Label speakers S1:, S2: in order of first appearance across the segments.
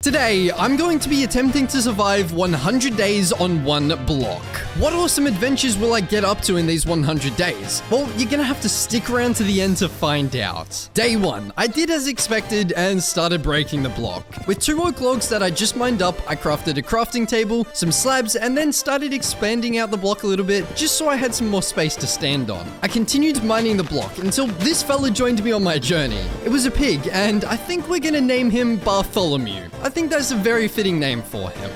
S1: Today, I'm going to be attempting to survive 100 days on one block. What awesome adventures will I get up to in these 100 days? Well, you're gonna have to stick around to the end to find out. Day 1, I did as expected and started breaking the block. With 2 oak logs that I just mined up, I crafted a crafting table, some slabs, and then started expanding out the block a little bit just so I had some more space to stand on. I continued mining the block until this fella joined me on my journey. It was a pig, and I think we're gonna name him Bartholomew. I think that's a very fitting name for him.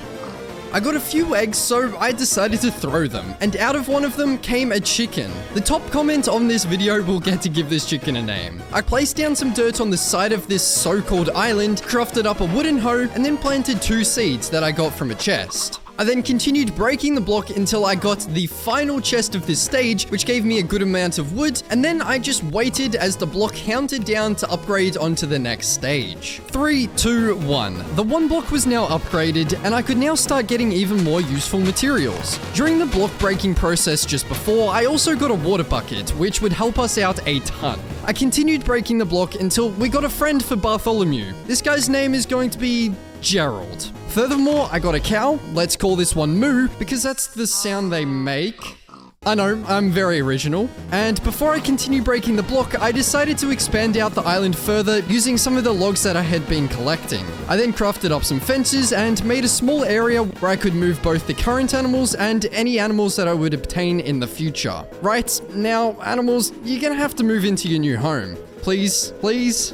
S1: I got a few eggs, so I decided to throw them, and out of one of them came a chicken. The top comment on this video will get to give this chicken a name. I placed down some dirt on the side of this so-called island, crafted up a wooden hoe, and then planted 2 seeds that I got from a chest. I then continued breaking the block until I got the final chest of this stage, which gave me a good amount of wood, and then I just waited as the block counted down to upgrade onto the next stage. 3, 2, 1. The one block was now upgraded, and I could now start getting even more useful materials. During the block breaking process just before, I also got a water bucket, which would help us out a ton. I continued breaking the block until we got a friend for Bartholomew. This guy's name is going to be Gerald. Furthermore, I got a cow. Let's call this one Moo, because that's the sound they make. I know, I'm very original. And before I continue breaking the block, I decided to expand out the island further using some of the logs that I had been collecting. I then crafted up some fences and made a small area where I could move both the current animals and any animals that I would obtain in the future. Right, now, animals, you're gonna have to move into your new home. Please, please?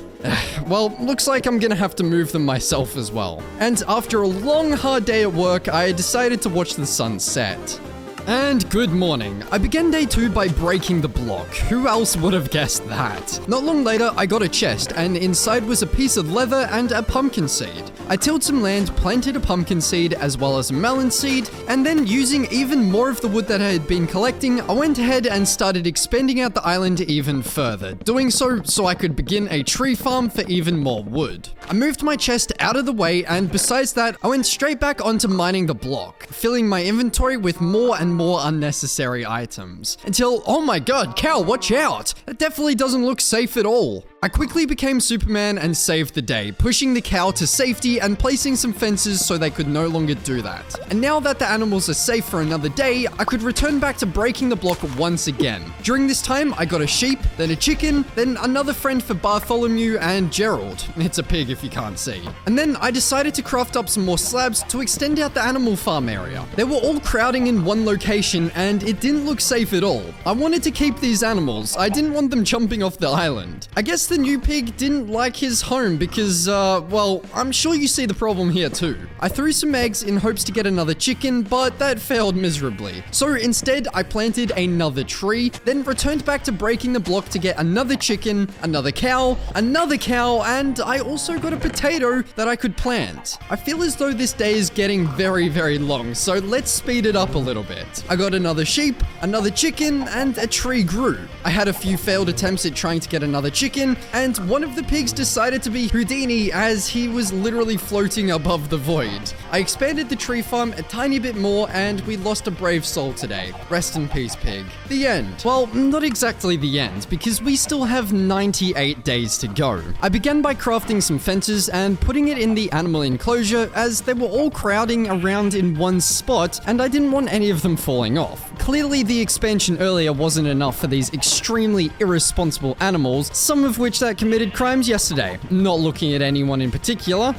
S1: Well, looks like I'm gonna have to move them myself as well. And after a long, hard day at work, I decided to watch the sun set. And good morning. I began day 2 by breaking the block. Who else would have guessed that? Not long later, I got a chest, and inside was a piece of leather and a pumpkin seed. I tilled some land, planted a pumpkin seed as well as a melon seed, and then using even more of the wood that I had been collecting, I went ahead and started expanding out the island even further. Doing so I could begin a tree farm for even more wood. I moved my chest out of the way, and besides that, I went straight back onto mining the block, filling my inventory with more and more unnecessary items. Until, oh my god, cow, watch out! That definitely doesn't look safe at all. I quickly became Superman and saved the day, pushing the cow to safety and placing some fences so they could no longer do that. And now that the animals are safe for another day, I could return back to breaking the block once again. During this time, I got a sheep, then a chicken, then another friend for Bartholomew and Gerald. It's a pig if you can't see. And then I decided to craft up some more slabs to extend out the animal farm area. They were all crowding in one location and it didn't look safe at all. I wanted to keep these animals. I didn't want them jumping off the island. I guess the new pig didn't like his home because, well, I'm sure you see the problem here too. I threw some eggs in hopes to get another chicken, but that failed miserably. So instead, I planted another tree, then returned back to breaking the block to get another chicken, another cow, and I also got a potato that I could plant. I feel as though this day is getting very, very long, so let's speed it up a little bit. I got another sheep, another chicken, and a tree grew. I had a few failed attempts at trying to get another chicken, and one of the pigs decided to be Houdini as he was literally floating above the void. I expanded the tree farm a tiny bit more, and we lost a brave soul today. Rest in peace, pig. The end. Well, not exactly the end, because we still have 98 days to go. I began by crafting some fences and putting it in the animal enclosure as they were all crowding around in one spot, and I didn't want any of them falling off. Clearly, the expansion earlier wasn't enough for these extremely irresponsible animals, some of which that committed crimes yesterday. Not looking at anyone in particular.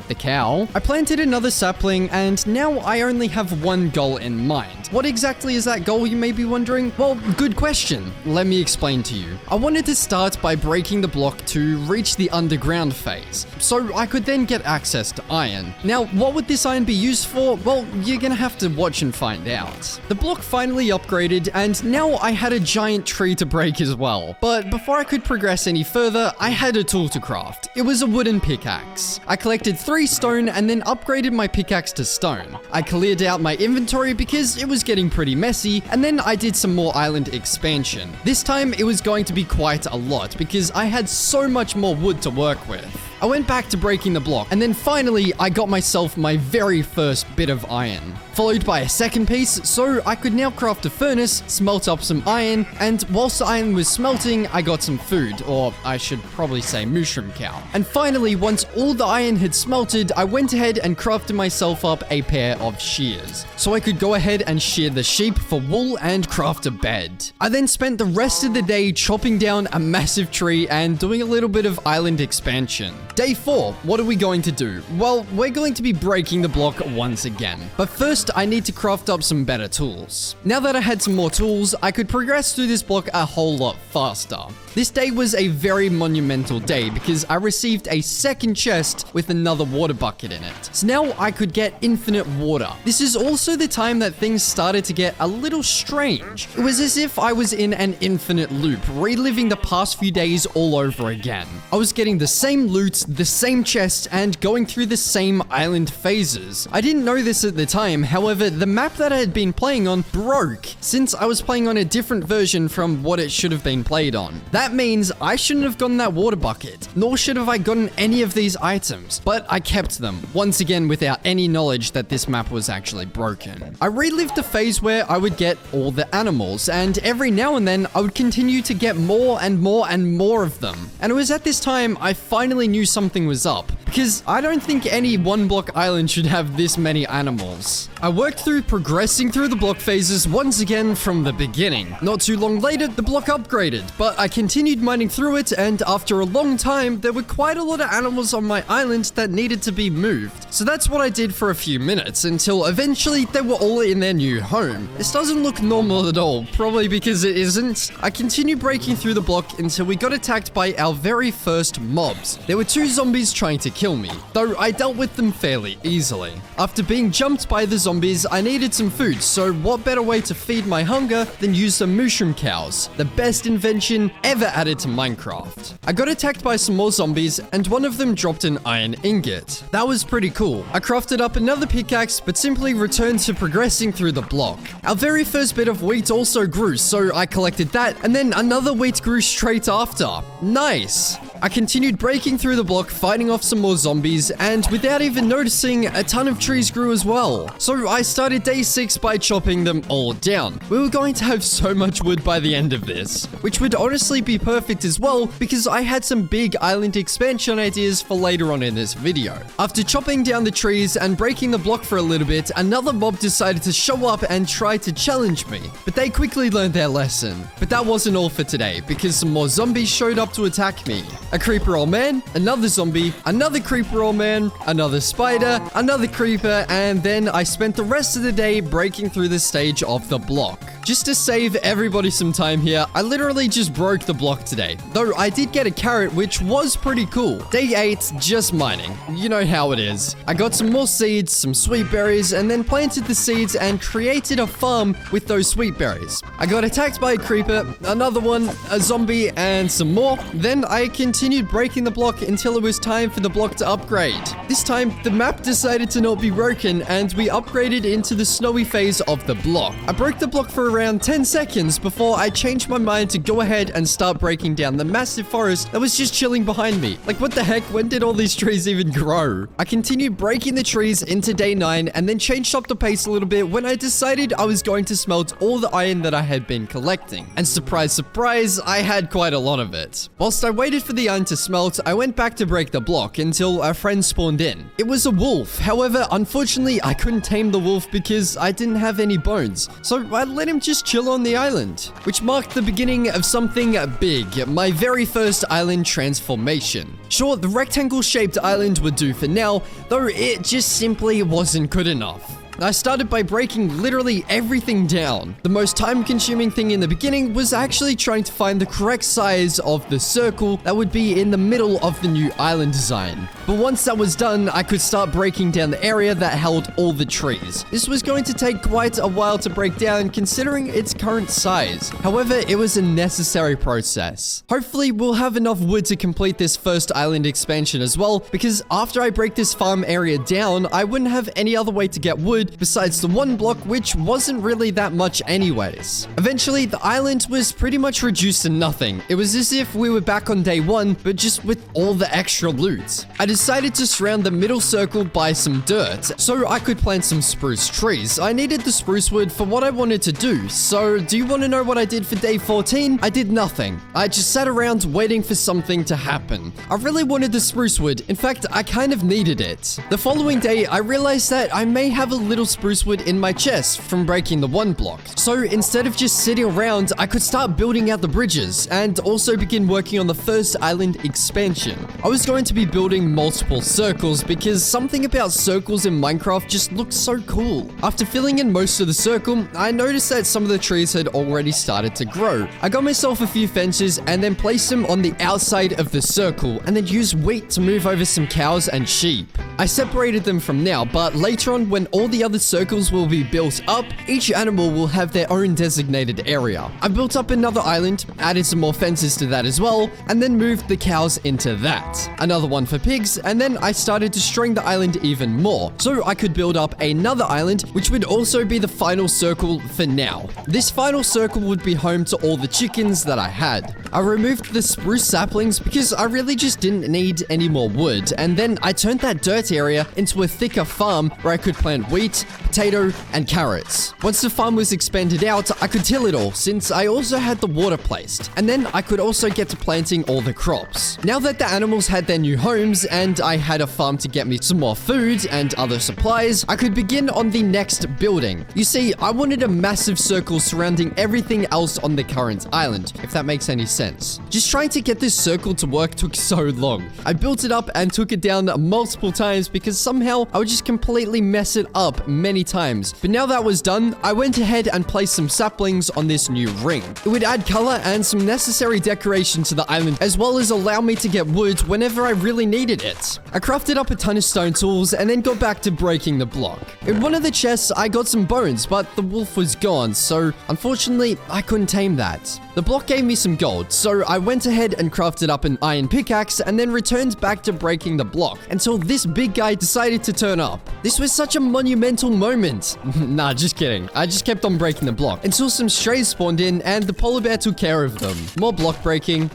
S1: The cow. I planted another sapling, and now I only have one goal in mind. What exactly is that goal, you may be wondering? Well, good question. Let me explain to you. I wanted to start by breaking the block to reach the underground phase, so I could then get access to iron. Now, what would this iron be used for? Well, you're gonna have to watch and find out. The block finally upgraded, and now I had a giant tree to break as well. But before I could progress any further, I had a tool to craft. It was a wooden pickaxe. I collected 3 stone and then upgraded my pickaxe to stone. I cleared out my inventory because it was getting pretty messy, and then I did some more island expansion. This time it was going to be quite a lot because I had so much more wood to work with. I went back to breaking the block, and then finally, I got myself my very first bit of iron, followed by a second piece, so I could now craft a furnace, smelt up some iron, and whilst the iron was smelting, I got some food, or I should probably say mushroom cow. And finally, once all the iron had smelted, I went ahead and crafted myself up a pair of shears, so I could go ahead and shear the sheep for wool and craft a bed. I then spent the rest of the day chopping down a massive tree and doing a little bit of island expansion. Day 4, what are we going to do? Well, we're going to be breaking the block once again. But first, I need to craft up some better tools. Now that I had some more tools, I could progress through this block a whole lot faster. This day was a very monumental day because I received a second chest with another water bucket in it. So now I could get infinite water. This is also the time that things started to get a little strange. It was as if I was in an infinite loop, reliving the past few days all over again. I was getting the same loot, the same chests, and going through the same island phases. I didn't know this at the time, however, the map that I had been playing on broke since I was playing on a different version from what it should have been played on. That means I shouldn't have gotten that water bucket, nor should have I gotten any of these items, but I kept them, once again without any knowledge that this map was actually broken. I relived the phase where I would get all the animals, and every now and then I would continue to get more and more and more of them. And it was at this time I finally knew something was up, because I don't think any one block island should have this many animals. I worked through progressing through the block phases once again from the beginning. Not too long later, the block upgraded, but I continued mining through it, and after a long time, there were quite a lot of animals on my island that needed to be moved. So that's what I did for a few minutes, until eventually they were all in their new home. This doesn't look normal at all, probably because it isn't. I continued breaking through the block until we got attacked by our very first mobs. There were 2 zombies trying to kill me, though I dealt with them fairly easily. After being jumped by the zombies, I needed some food, so what better way to feed my hunger than use some mushroom cows, the best invention ever added to Minecraft. I got attacked by some more zombies, and one of them dropped an iron ingot. That was pretty cool. I crafted up another pickaxe, but simply returned to progressing through the block. Our very first bit of wheat also grew, so I collected that, and then another wheat grew straight after. Nice! I continued breaking through the block, fighting off some more zombies, and without even noticing, a ton of trees grew as well. So I started day 6 by chopping them all down. We were going to have so much wood by the end of this, which would honestly be perfect as well, because I had some big island expansion ideas for later on in this video. After chopping down the trees and breaking the block for a little bit, another mob decided to show up and try to challenge me, but they quickly learned their lesson. But that wasn't all for today, because some more zombies showed up to attack me. A creeper old man, another zombie, another creeper old man, another spider, another creeper, and then I spent the rest of the day breaking through this stage of the block. Just to save everybody some time here, I literally just broke the block today. Though I did get a carrot, which was pretty cool. Day 8, just mining. You know how it is. I got some more seeds, some sweet berries, and then planted the seeds and created a farm with those sweet berries. I got attacked by a creeper, another one, a zombie, and some more. Then I continued breaking the block until it was time for the block to upgrade. This time, the map decided to not be broken, and we upgraded into the snowy phase of the block. I broke the block for around 10 seconds before I changed my mind to go ahead and start breaking down the massive forest that was just chilling behind me. Like, what the heck? When did all these trees even grow? I continued breaking the trees into day 9 and then changed up the pace a little bit when I decided I was going to smelt all the iron that I had been collecting. And surprise, surprise, I had quite a lot of it. Whilst I waited for the iron to smelt, I went back to break the block until a friend spawned in. It was a wolf. However, unfortunately, I couldn't tame the wolf because I didn't have any bones. So I let him just chill on the island, which marked the beginning of something big, my very first island transformation. Sure, the rectangle-shaped island would do for now, though it just simply wasn't good enough. I started by breaking literally everything down. The most time-consuming thing in the beginning was actually trying to find the correct size of the circle that would be in the middle of the new island design. But once that was done, I could start breaking down the area that held all the trees. This was going to take quite a while to break down considering its current size. However, it was a necessary process. Hopefully, we'll have enough wood to complete this first island expansion as well, because after I break this farm area down, I wouldn't have any other way to get wood wood, besides the one block, which wasn't really that much anyways. Eventually, the island was pretty much reduced to nothing. It was as if we were back on day one, but just with all the extra loot. I decided to surround the middle circle by some dirt, so I could plant some spruce trees. I needed the spruce wood for what I wanted to do, so do you want to know what I did for day 14? I did nothing. I just sat around waiting for something to happen. I really wanted the spruce wood. In fact, I kind of needed it. The following day, I realized that I may have a little spruce wood in my chest from breaking the one block. So instead of just sitting around, I could start building out the bridges and also begin working on the first island expansion. I was going to be building multiple circles because something about circles in Minecraft just looks so cool. After filling in most of the circle, I noticed that some of the trees had already started to grow. I got myself a few fences and then placed them on the outside of the circle and then used wheat to move over some cows and sheep. I separated them from now, but later on when all the other circles will be built up, each animal will have their own designated area. I built up another island, added some more fences to that as well, and then moved the cows into that. Another one for pigs, and then I started destroying the island even more, so I could build up another island, which would also be the final circle for now. This final circle would be home to all the chickens that I had. I removed the spruce saplings because I really just didn't need any more wood, and then I turned that dirt area into a thicker farm where I could plant wheat, potato, and carrots. Once the farm was expanded out, I could till it all since I also had the water placed, and then I could also get to planting all the crops. Now that the animals had their new homes and I had a farm to get me some more food and other supplies, I could begin on the next building. You see, I wanted a massive circle surrounding everything else on the current island, if that makes any sense. Just trying to get this circle to work took so long. I built it up and took it down multiple times because somehow I would just completely mess it up many times. But now that was done, I went ahead and placed some saplings on this new ring. It would add color and some necessary decoration to the island, as well as allow me to get wood whenever I really needed it. I crafted up a ton of stone tools and then got back to breaking the block. In one of the chests, I got some bones, but the wolf was gone, so unfortunately, I couldn't tame that. The block gave me some gold, so I went ahead and crafted up an iron pickaxe and then returned back to breaking the block until this big guy decided to turn up. This was such a monumental moment. Nah, just kidding. I just kept on breaking the block until some strays spawned in and the polar bear took care of them. More block breaking,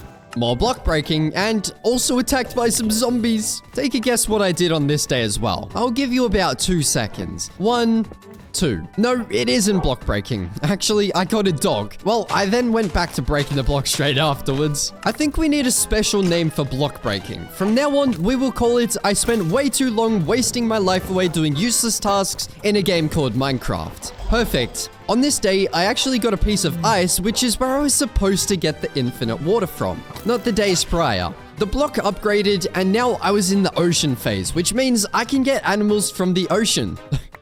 S1: and also attacked by some zombies. Take a guess what I did on this day as well. I'll give you about 2 seconds. 1, 2. No, it isn't block breaking. Actually, I got a dog. Well, I then went back to breaking the block straight afterwards. I think we need a special name for block breaking. From now on, we will call it I spent way too long wasting my life away doing useless tasks in a game called Minecraft. Perfect. On this day, I actually got a piece of ice, which is where I was supposed to get the infinite water from, not the days prior. The block upgraded, and now I was in the ocean phase, which means I can get animals from the ocean.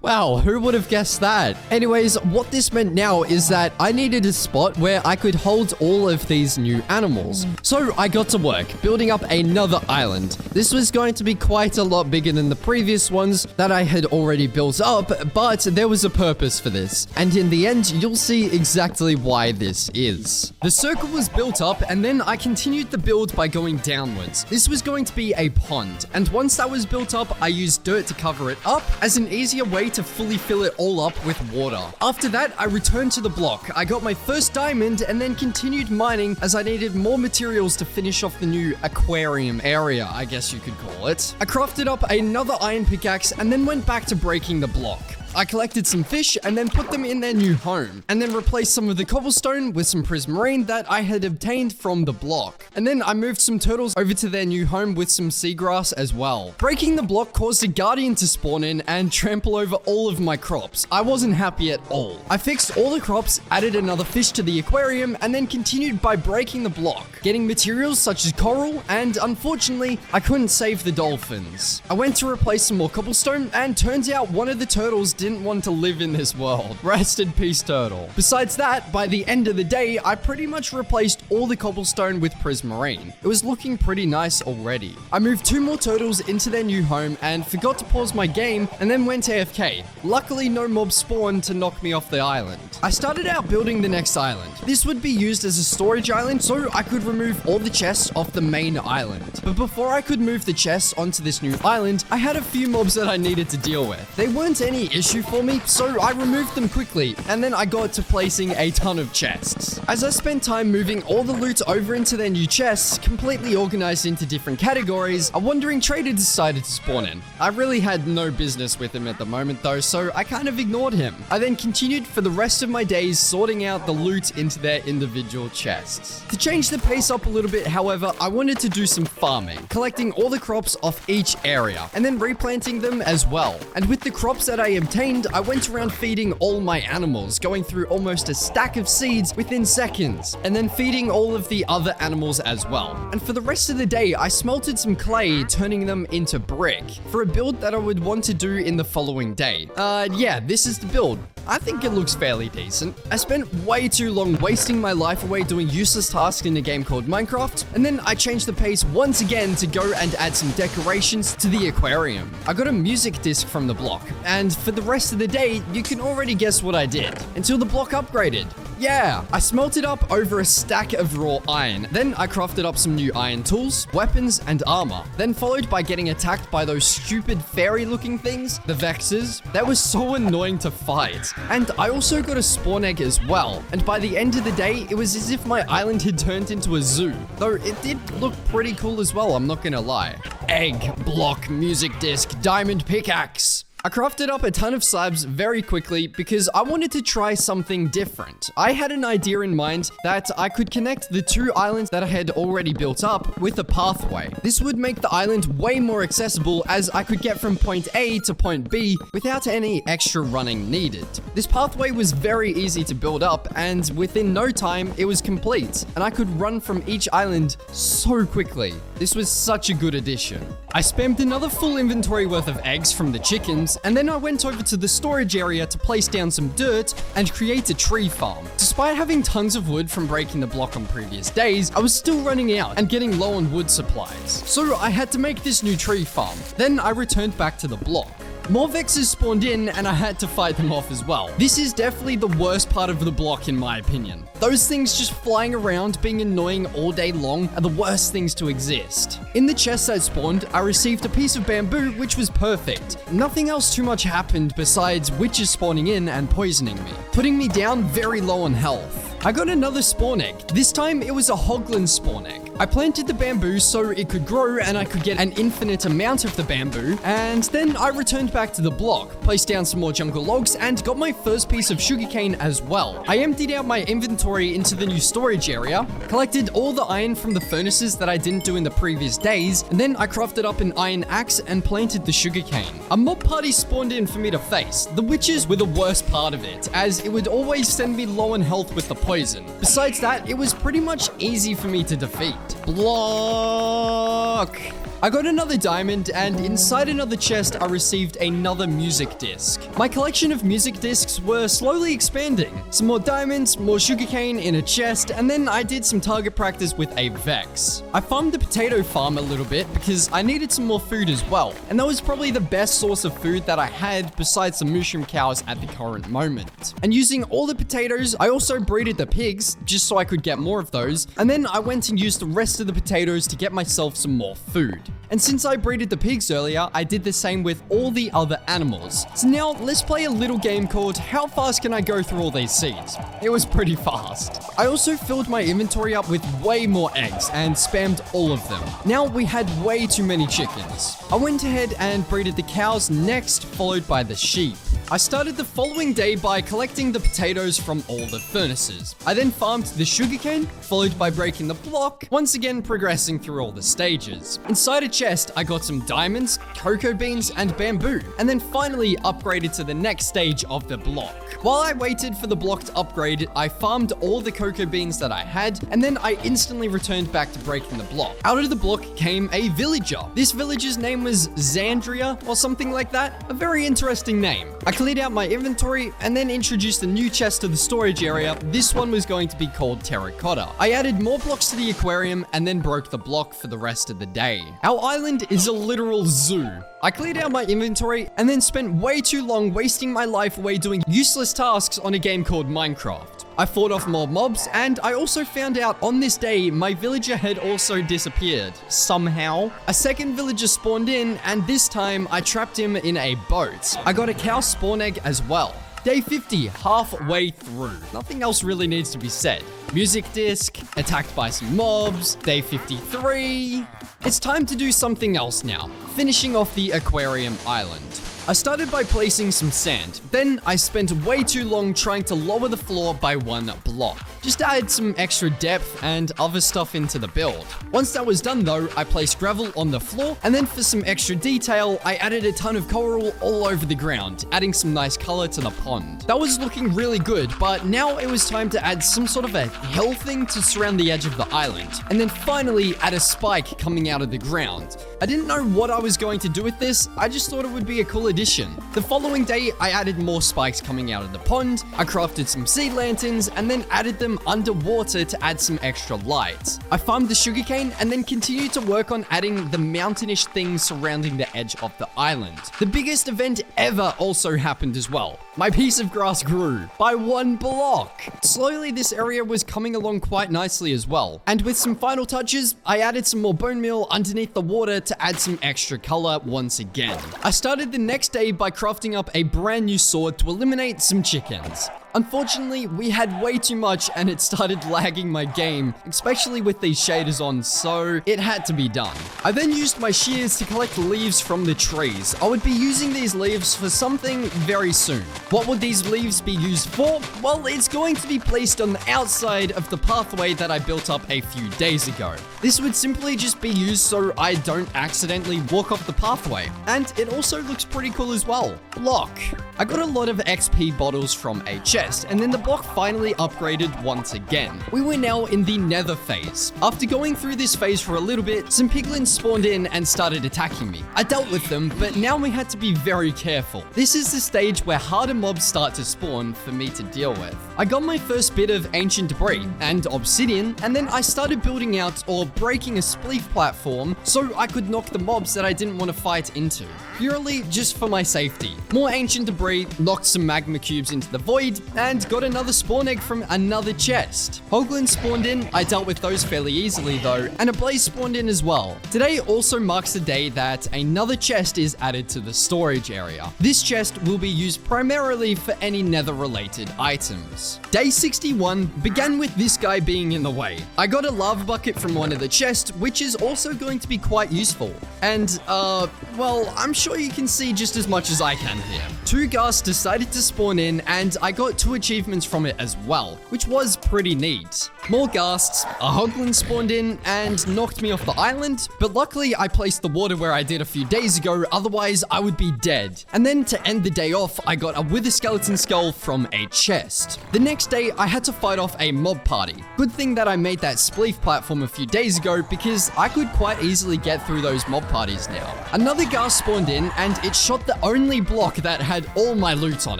S1: Wow, who would have guessed that? Anyways, what this meant now is that I needed a spot where I could hold all of these new animals. So I got to work, building up another island. This was going to be quite a lot bigger than the previous ones that I had already built up, but there was a purpose for this. And in the end, you'll see exactly why this is. The circle was built up, and then I continued the build by going downwards. This was going to be a pond, and once that was built up, I used dirt to cover it up as an easier way to fully fill it all up with water. After that, I returned to the block. I got my first diamond and then continued mining as I needed more materials to finish off the new aquarium area, I guess you could call it. I crafted up another iron pickaxe and then went back to breaking the block. I collected some fish and then put them in their new home, and then replaced some of the cobblestone with some prismarine that I had obtained from the block. And then I moved some turtles over to their new home with some seagrass as well. Breaking the block caused a guardian to spawn in and trample over all of my crops. I wasn't happy at all. I fixed all the crops, added another fish to the aquarium, and then continued by breaking the block, getting materials such as coral, and unfortunately, I couldn't save the dolphins. I went to replace some more cobblestone, and turns out one of the turtles didn't want to live in this world. Rest in peace, turtle. Besides that, by the end of the day, I pretty much replaced all the cobblestone with prismarine. It was looking pretty nice already. I moved 2 more turtles into their new home and forgot to pause my game and then went AFK. Luckily, no mobs spawned to knock me off the island. I started out building the next island. This would be used as a storage island so I could remove all the chests off the main island. But before I could move the chests onto this new island, I had a few mobs that I needed to deal with. They weren't any issue issue for me, so I removed them quickly, and then I got to placing a ton of chests. As I spent time moving all the loot over into their new chests, completely organized into different categories, a wandering trader decided to spawn in. I really had no business with him at the moment though, so I kind of ignored him. I then continued for the rest of my days sorting out the loot into their individual chests. To change the pace up a little bit, however, I wanted to do some farming, collecting all the crops off each area, and then replanting them as well. And with the crops that I obtained, I went around feeding all my animals, going through almost a stack of seeds within seconds, and then feeding all of the other animals as well. And for the rest of the day, I smelted some clay, turning them into brick, for a build that I would want to do in the following day. Yeah, this is the build. I think it looks fairly decent. I spent way too long wasting my life away doing useless tasks in a game called Minecraft, and then I changed the pace once again to go and add some decorations to the aquarium. I got a music disc from the block, and for the rest of the day, you can already guess what I did, until the block upgraded. Yeah, I smelted up over a stack of raw iron. Then I crafted up some new iron tools, weapons, and armor. Then followed by getting attacked by those stupid fairy-looking things, the Vexes. That was so annoying to fight. And I also got a spawn egg as well. And by the end of the day, it was as if my island had turned into a zoo. Though it did look pretty cool as well, I'm not gonna lie. Egg, block, music disc, diamond pickaxe. I crafted up a ton of slabs very quickly because I wanted to try something different. I had an idea in mind that I could connect the two islands that I had already built up with a pathway. This would make the island way more accessible as I could get from point A to point B without any extra running needed. This pathway was very easy to build up, and within no time it was complete, and I could run from each island so quickly. This was such a good addition. I spammed another full inventory worth of eggs from the chickens, and then I went over to the storage area to place down some dirt and create a tree farm. Despite having tons of wood from breaking the block on previous days, I was still running out and getting low on wood supplies. So I had to make this new tree farm. Then I returned back to the block. More Vexes spawned in and I had to fight them off as well. This is definitely the worst part of the block in my opinion. Those things just flying around being annoying all day long are the worst things to exist. In the chest that spawned, I received a piece of bamboo which was perfect. Nothing else too much happened besides witches spawning in and poisoning me, putting me down very low on health. I got another spawn egg. This time it was a hoglin spawn egg. I planted the bamboo so it could grow and I could get an infinite amount of the bamboo, and then I returned back to the block, placed down some more jungle logs, and got my first piece of sugarcane as well. I emptied out my inventory into the new storage area, collected all the iron from the furnaces that I didn't do in the previous days, and then I crafted up an iron axe and planted the sugarcane. A mob party spawned in for me to face. The witches were the worst part of it, as it would always send me low on health with the poison. Besides that, it was pretty much easy for me to defeat. Block! I got another diamond, and inside another chest, I received another music disc. My collection of music discs were slowly expanding. Some more diamonds, more sugarcane in a chest, and then I did some target practice with a Vex. I farmed the potato farm a little bit because I needed some more food as well, and that was probably the best source of food that I had besides the mushroom cows at the current moment. And using all the potatoes, I also breeded the pigs just so I could get more of those, and then I went and used the rest of the potatoes to get myself some more food. And since I breeded the pigs earlier, I did the same with all the other animals. So now let's play a little game called How Fast Can I Go Through All These Seeds? It was pretty fast. I also filled my inventory up with way more eggs and spammed all of them. Now we had way too many chickens. I went ahead and breeded the cows next, followed by the sheep. I started the following day by collecting the potatoes from all the furnaces. I then farmed the sugarcane, followed by breaking the block, once again progressing through all the stages. Inside a chest, I got some diamonds, cocoa beans, and bamboo, and then finally upgraded to the next stage of the block. While I waited for the block to upgrade, I farmed all the cocoa beans that I had, and then I instantly returned back to breaking the block. Out of the block came a villager. This villager's name was Xandria, or something like that. A very interesting name. I cleared out my inventory and then introduced a new chest to the storage area. This one was going to be called Terracotta. I added more blocks to the aquarium and then broke the block for the rest of the day. Our island is a literal zoo. I cleared out my inventory and then spent way too long wasting my life away doing useless tasks on a game called Minecraft. I fought off more mobs, and I also found out on this day my villager had also disappeared. Somehow. A second villager spawned in, and this time I trapped him in a boat. I got a cow spawn egg as well. Day 50, halfway through. Nothing else really needs to be said. Music disc, attacked by some mobs. Day 53. It's time to do something else now. Finishing off the aquarium island. I started by placing some sand. Then I spent way too long trying to lower the floor by 1 block. Just to add some extra depth and other stuff into the build. Once that was done though, I placed gravel on the floor, and then for some extra detail, I added a ton of coral all over the ground, adding some nice color to the pond. That was looking really good, but now it was time to add some sort of a hill thing to surround the edge of the island, and then finally add a spike coming out of the ground. I didn't know what I was going to do with this, I just thought it would be a cool addition. The following day, I added more spikes coming out of the pond, I crafted some seed lanterns, and then added them underwater to add some extra light. I farmed the sugarcane and then continued to work on adding the mountainish things surrounding the edge of the island. The biggest event ever also happened as well. My piece of grass grew by 1 block. Slowly, this area was coming along quite nicely as well. And with some final touches, I added some more bone meal underneath the water to add some extra color once again. I started the next day by crafting up a brand new sword to eliminate some chickens. Unfortunately, we had way too much and it started lagging my game, especially with these shaders on, so it had to be done. I then used my shears to collect leaves from the trees. I would be using these leaves for something very soon. What would these leaves be used for? Well, it's going to be placed on the outside of the pathway that I built up a few days ago. This would simply just be used so I don't accidentally walk off the pathway. And it also looks pretty cool as well. Block. I got a lot of XP bottles from a chest, and then the block finally upgraded once again. We were now in the nether phase. After going through this phase for a little bit, some piglins spawned in and started attacking me. I dealt with them, but now we had to be very careful. This is the stage where harder mobs start to spawn for me to deal with. I got my first bit of ancient debris and obsidian, and then I started building out or breaking a spleef platform so I could knock the mobs that I didn't want to fight into, purely just for my safety. More ancient debris, knocked some magma cubes into the void, and got another spawn egg from another chest. Hoglins spawned in, I dealt with those fairly easily though, and a blaze spawned in as well. Today also marks the day that another chest is added to the storage area. This chest will be used primarily for any nether related items. Day 61 began with this guy being in the way. I got a lava bucket from one of the chests, which is also going to be quite useful. And, well, I'm sure you can see just as much as I can here. 2 ghasts decided to spawn in, and I got 2 achievements from it as well, which was pretty neat. More ghasts, a hoglin spawned in and knocked me off the island, but luckily I placed the water where I did a few days ago, otherwise I would be dead. And then to end the day off, I got a wither skeleton skull from a chest. The next day, I had to fight off a mob party. Good thing that I made that spleef platform a few days ago because I could quite easily get through those mob parties now. Another ghast spawned in and it shot the only block that had all my loot on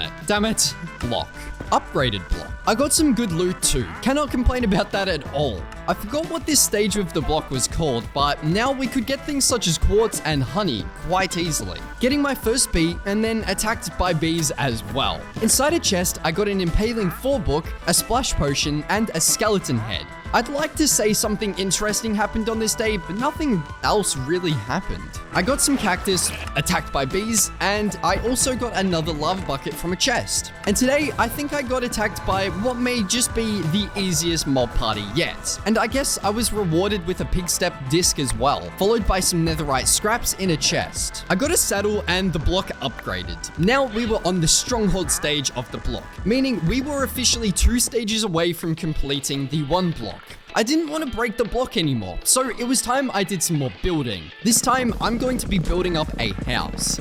S1: it. Damn it, block. Upgraded block. I got some good loot too. Cannot complain about that at all. I forgot what this stage of the block was called, but now we could get things such as quartz and honey quite easily. Getting my first bee and then attacked by bees as well. Inside a chest, I got an impaling 4 book, a splash potion, and a skeleton head. I'd like to say something interesting happened on this day, but nothing else really happened. I got some cactus, attacked by bees, and I also got another lava bucket from a chest. And today, I think I got attacked by what may just be the easiest mob party yet. And I guess I was rewarded with a pig step disc as well, followed by some netherite scraps in a chest. I got a saddle and the block upgraded. Now we were on the stronghold stage of the block, meaning we were officially 2 stages away from completing the 1 block. I didn't want to break the block anymore, so it was time I did some more building. This time, I'm going to be building up a house.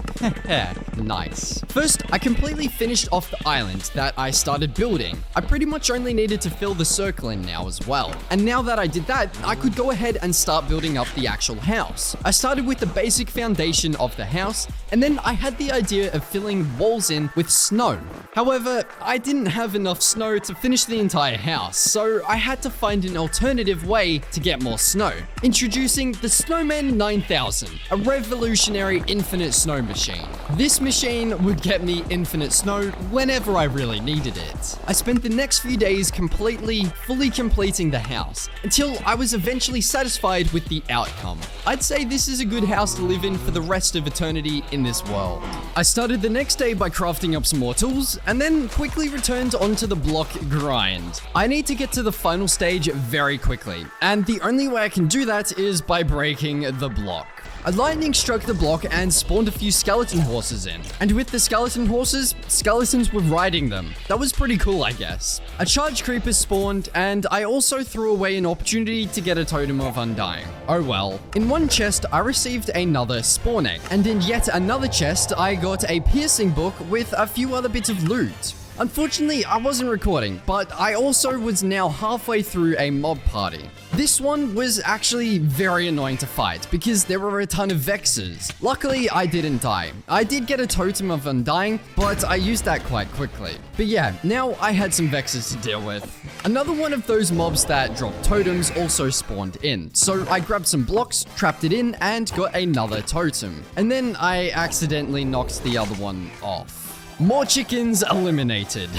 S1: Nice. First, I completely finished off the island that I started building. I pretty much only needed to fill the circle in now as well. And now that I did that, I could go ahead and start building up the actual house. I started with the basic foundation of the house, and then I had the idea of filling walls in with snow. However, I didn't have enough snow to finish the entire house, so I had to find an alternative way to get more snow. Introducing the Snowman 9000, a revolutionary infinite snow machine. This machine would get me infinite snow whenever I really needed it. I spent the next few days fully completing the house until I was eventually satisfied with the outcome. I'd say this is a good house to live in for the rest of eternity in this world. I started the next day by crafting up some more tools and then quickly returned onto the block grind. I need to get to the final stage very quickly, and the only way I can do that is by breaking the block. A lightning struck the block and spawned a few skeleton horses in. And with the skeleton horses, skeletons were riding them. That was pretty cool, I guess. A charge creeper spawned, and I also threw away an opportunity to get a totem of undying. Oh well. In one chest, I received another spawn egg. And in yet another chest, I got a piercing book with a few other bits of loot. Unfortunately, I wasn't recording, but I also was now halfway through a mob party. This one was actually very annoying to fight because there were a ton of Vexes. Luckily, I didn't die. I did get a totem of undying, but I used that quite quickly. But yeah, now I had some Vexes to deal with. Another one of those mobs that drop totems also spawned in, so I grabbed some blocks, trapped it in, and got another totem. And then I accidentally knocked the other one off. More chickens eliminated.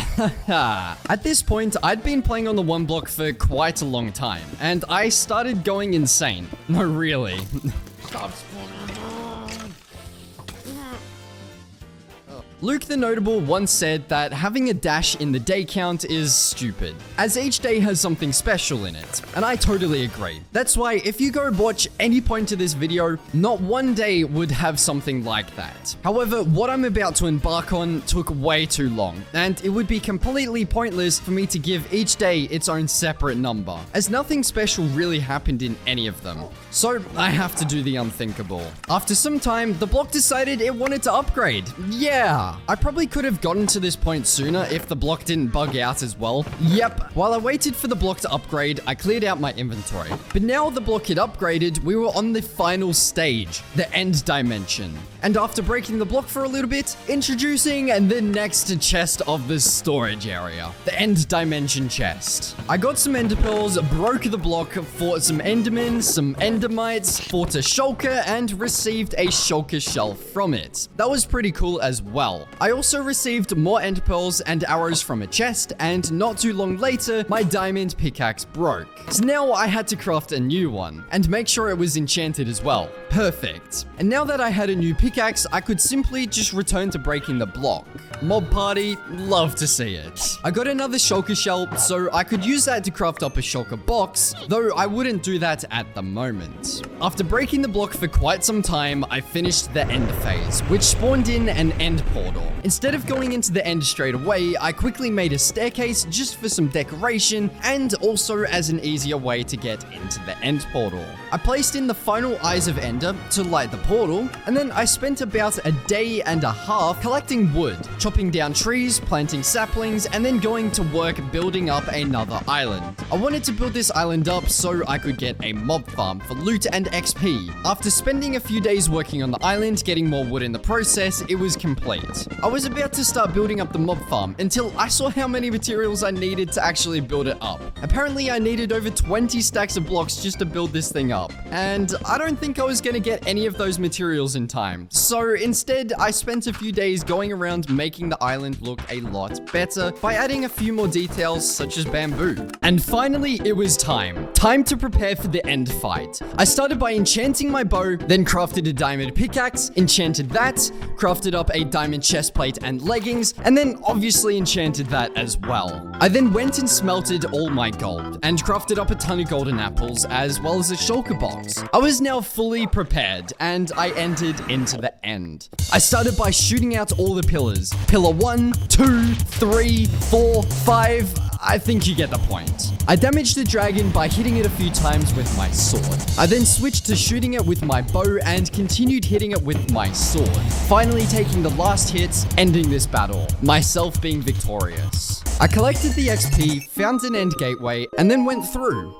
S1: At this point, I'd been playing on the one block for quite a long time, and I started going insane. No, really. Stop spawning. Luke the Notable once said that having a dash in the day count is stupid, as each day has something special in it, and I totally agree. That's why if you go watch any point of this video, not one day would have something like that. However, what I'm about to embark on took way too long, and it would be completely pointless for me to give each day its own separate number, as nothing special really happened in any of them. So I have to do the unthinkable. After some time, the block decided it wanted to upgrade. Yeah! I probably could have gotten to this point sooner if the block didn't bug out as well. Yep, while I waited for the block to upgrade, I cleared out my inventory. But now the block had upgraded, we were on the final stage, the end dimension. And after breaking the block for a little bit, introducing the next chest of the storage area, the end dimension chest. I got some ender pearls, broke the block, fought some endermen, some endermites, fought a shulker, and received a shulker shell from it. That was pretty cool as well. I also received more ender pearls and arrows from a chest, and not too long later, my diamond pickaxe broke. So now I had to craft a new one, and make sure it was enchanted as well. Perfect. And now that I had a new pickaxe, I could simply just return to breaking the block. Mob party, love to see it. I got another shulker shell, so I could use that to craft up a shulker box, though I wouldn't do that at the moment. After breaking the block for quite some time, I finished the end phase, which spawned in an end portal. Instead of going into the end straight away, I quickly made a staircase just for some decoration and also as an easier way to get into the end portal. I placed in the final eyes of Ender to light the portal, and then I spent about a day and a half collecting wood, chopping down trees, planting saplings, and then going to work building up another island. I wanted to build this island up so I could get a mob farm for loot and XP. After spending a few days working on the island, getting more wood in the process, it was complete. I was about to start building up the mob farm until I saw how many materials I needed to actually build it up. Apparently I needed over 20 stacks of blocks just to build this thing up, and I don't think I was gonna get any of those materials in time. So instead, I spent a few days going around making the island look a lot better by adding a few more details such as bamboo. And finally, it was time. Time to prepare for the end fight. I started by enchanting my bow, then crafted a diamond pickaxe, enchanted that, crafted up a diamond chestplate and leggings, and then obviously enchanted that as well. I then went and smelted all my gold, and crafted up a ton of golden apples as well as a shulker box. I was now fully prepared, and I entered into the end. I started by shooting out all the pillars. Pillar 1, 2, 3, 4, 5... I think you get the point. I damaged the dragon by hitting it a few times with my sword. I then switched to shooting it with my bow and continued hitting it with my sword, finally taking the last hits, ending this battle, myself being victorious. I collected the XP, found an end gateway, and then went through.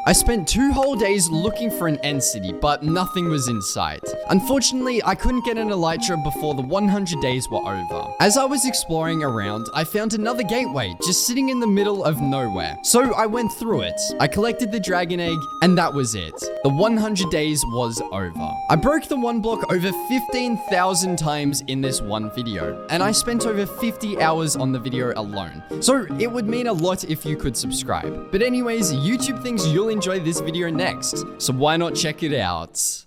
S1: I spent 2 whole days looking for an end city, but nothing was in sight. Unfortunately, I couldn't get an elytra before the 100 days were over. As I was exploring around, I found another gateway just sitting in the middle of nowhere. So I went through it. I collected the dragon egg, and that was it. The 100 days was over. I broke the 1 block over 15,000 times in this one video, and I spent over 50 hours on the video alone. So it would mean a lot if you could subscribe. But anyways, YouTube thinks you'll enjoy this video next, so why not check it out?